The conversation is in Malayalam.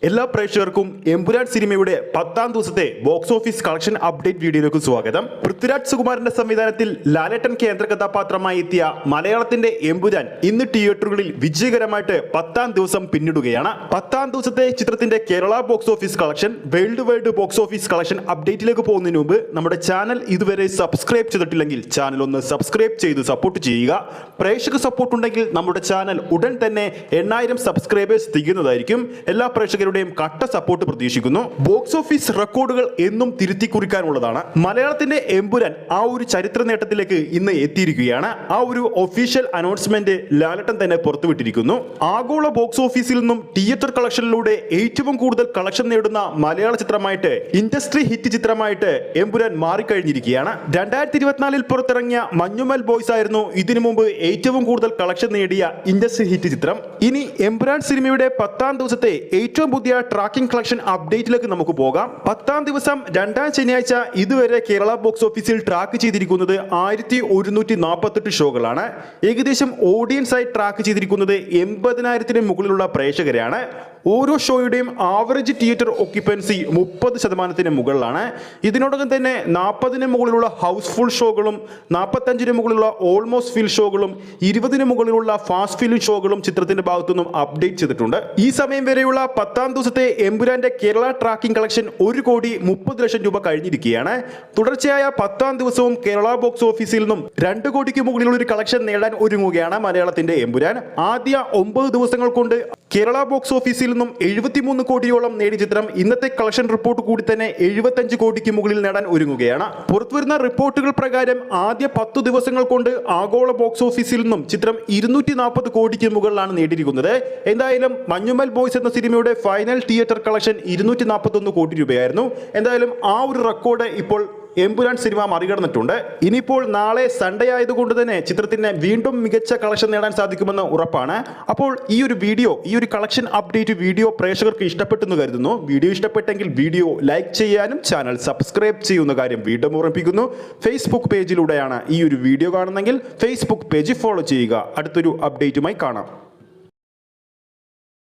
എല്ലാ പ്രേക്ഷകർക്കും എമ്പുരാൻ സിനിമയുടെ 10ാം ദിവസത്തെ ബോക്സ് ഓഫീസ് കളക്ഷൻ അപ്ഡേറ്റ് വീഡിയോയിലേക്ക് സ്വാഗതം. പൃഥ്വിരാജ് സുകുമാരന്റെ സംവിധാനത്തിൽ ലാലേട്ടൻ കേന്ദ്ര കഥാപാത്രമായി എത്തിയ മലയാളത്തിന്റെ എമ്പുരാൻ ഇന്ന് തിയേറ്ററുകളിൽ വിജയകരമായിട്ട് 10ാം ദിവസം പിന്നിടുകയാണ്. 10ാം ദിവസത്തെ ചിത്രത്തിന്റെ Kerala box office collection, world wide box office collection അപ്ഡേറ്റിലേക്ക് പോകുന്നതിന് മുമ്പ് നമ്മുടെ ചാനൽ ഇതുവരെ സബ്സ്ക്രൈബ് ചെയ്തിട്ടില്ലെങ്കിൽ ചാനൽ ഒന്ന് സബ്സ്ക്രൈബ് ചെയ്ത് സപ്പോർട്ട് ചെയ്യുക. പ്രേക്ഷക സപ്പോർട്ട് ഉണ്ടെങ്കിൽ നമ്മുടെ ചാനൽ ഉടൻ തന്നെ 8000 സബ്സ്ക്രൈബേഴ്സ് തികയുന്നതായിരിക്കും. എല്ലാ പ്രേക്ഷകരുടെയും കട്ട സപ്പോർട്ട് പ്രതീക്ഷിക്കുന്നു. ബോക്സ് ഓഫീസ് റെക്കോർഡുകൾ എന്നും തിരുത്തി കുറിക്കാനുള്ളതാണ്. മലയാളത്തിന്റെ എമ്പുരാൻ ആ ഒരു ചരിത്ര നേട്ടത്തിലേക്ക് ഇന്ന് എത്തിയിരിക്കുകയാണ്. ആ ഒരു ഒഫീഷ്യൽ അനൗൺസ്മെന്റ് ലാലേട്ടൻ തന്നെ പുറത്തുവിട്ടിരിക്കുന്നു. ആഗോള ബോക്സ് ഓഫീസിൽ നിന്നും തിയേറ്റർ കളക്ഷനിലൂടെ ഏറ്റവും കൂടുതൽ കളക്ഷൻ നേടുന്ന മലയാള ചിത്രമായിട്ട്, ഇൻഡസ്ട്രി ഹിറ്റ് ചിത്രമായിട്ട് എമ്പുരാൻ മാറിക്കഴിഞ്ഞിരിക്കുകയാണ്. 2024 പുറത്തിറങ്ങിയ മഞ്ഞുമൽ ബോയ്സ് ആയിരുന്നു ഇതിനു മുമ്പ് ഏറ്റവും കൂടുതൽ കളക്ഷൻ നേടിയ ഇൻഡസ്ട്രി ഹിറ്റ് ചിത്രം. ഇനി എമ്പുരാൻ സിനിമയുടെ 10ാം ദിവസത്തെ ഏറ്റവും പുതിയ ട്രാക്കിംഗ് കളക്ഷൻ അപ്ഡേറ്റിലേക്ക് നമുക്ക് പോകാം. 10ാം ദിവസം 2ാം ശനിയാഴ്ച ഇതുവരെ കേരള ബോക്സ് ഓഫീസിൽ ട്രാക്ക് ചെയ്തിരിക്കുന്നത് 1148 ഷോകളാണ്. ഏകദേശം ഓഡിയൻസ് ആയി ട്രാക്ക് ചെയ്തിരിക്കുന്നത് 80,000-ന് മുകളിലുള്ള പ്രേക്ഷകരാണ്. ഓരോ ഷോയുടെയും ആവറേജ് തിയേറ്റർ ഓക്യുപ്പൻസി 30%-ന് മുകളിലാണ്. ഇതിനോടകം തന്നെ 40-ന് മുകളിലുള്ള ഹൗസ്ഫുൾ ഷോകളും 45-ന് മുകളിലുള്ള ഓൾമോസ്റ്റ് ഫിൽ ഷോകളും 20-ന് മുകളിലുള്ള ഫാസ്റ്റ് ഫിൽ ഷോകളും ചിത്രത്തിന്റെ ഭാഗത്തുനിന്നും അപ്ഡേറ്റ് ചെയ്തിട്ടുണ്ട്. ഈ സമയം വരെയുള്ള 10ാം ദിവസത്തെ എമ്പുരാന്റെ കേരള ട്രാക്കിംഗ് കളക്ഷൻ 1,30,00,000 രൂപ കഴിഞ്ഞിരിക്കുകയാണ്. തുടർച്ചയായ 10ാം ദിവസവും കേരള ബോക്സ് ഓഫീസിൽ നിന്നും 2 കോടിക്ക് മുകളിലുള്ള ഒരു കളക്ഷൻ നേടാൻ ഒരുങ്ങുകയാണ് മലയാളത്തിന്റെ എമ്പുരാൻ. ആദ്യ 9 ദിവസങ്ങൾ കൊണ്ട് കേരള ബോക്സ് ഓഫീസിൽ നിന്നും 73 കോടിയോളം നേടിയ ചിത്രം ഇന്നത്തെ കളക്ഷൻ റിപ്പോർട്ട് കൂടി തന്നെ 75 കോടിക്ക് മുകളിൽ നേടാൻ ഒരുങ്ങുകയാണ്. പുറത്തുവരുന്ന റിപ്പോർട്ടുകൾ പ്രകാരം ആദ്യ 10 ദിവസങ്ങൾ കൊണ്ട് ആഗോള ബോക്സ് ഓഫീസിൽ നിന്നും ചിത്രം 240 കോടിക്ക് മുകളിലാണ് നേടിയിരിക്കുന്നത്. എന്തായാലും മഞ്ഞുമൽ ബോയ്സ് എന്ന സിനിമയുടെ ഫൈനൽ തിയേറ്റർ കളക്ഷൻ 241 കോടി രൂപയായിരുന്നു. എന്തായാലും ആ ഒരു റെക്കോർഡ് ഇപ്പോൾ എമ്പുരാൻ സിനിമ മറികടന്നിട്ടുണ്ട്. ഇനിയിപ്പോൾ നാളെ സൺഡേ ആയതുകൊണ്ട് തന്നെ ചിത്രത്തിന് വീണ്ടും മികച്ച കളക്ഷൻ നേടാൻ സാധിക്കുമെന്ന് ഉറപ്പാണ്. അപ്പോൾ ഈ ഒരു കളക്ഷൻ അപ്ഡേറ്റ് വീഡിയോ പ്രേക്ഷകർക്ക് ഇഷ്ടപ്പെട്ടെന്ന് കരുതുന്നു. വീഡിയോ ഇഷ്ടപ്പെട്ടെങ്കിൽ വീഡിയോ ലൈക്ക് ചെയ്യാനും ചാനൽ സബ്സ്ക്രൈബ് ചെയ്യുന്ന കാര്യം വീണ്ടും ഓർമ്മിപ്പിക്കുന്നു. ഫേസ്ബുക്ക് പേജിലൂടെയാണ് ഈ ഒരു വീഡിയോ കാണുന്നതെങ്കിൽ ഫേസ്ബുക്ക് പേജ് ഫോളോ ചെയ്യുക. അടുത്തൊരു അപ്ഡേറ്റുമായി കാണാം.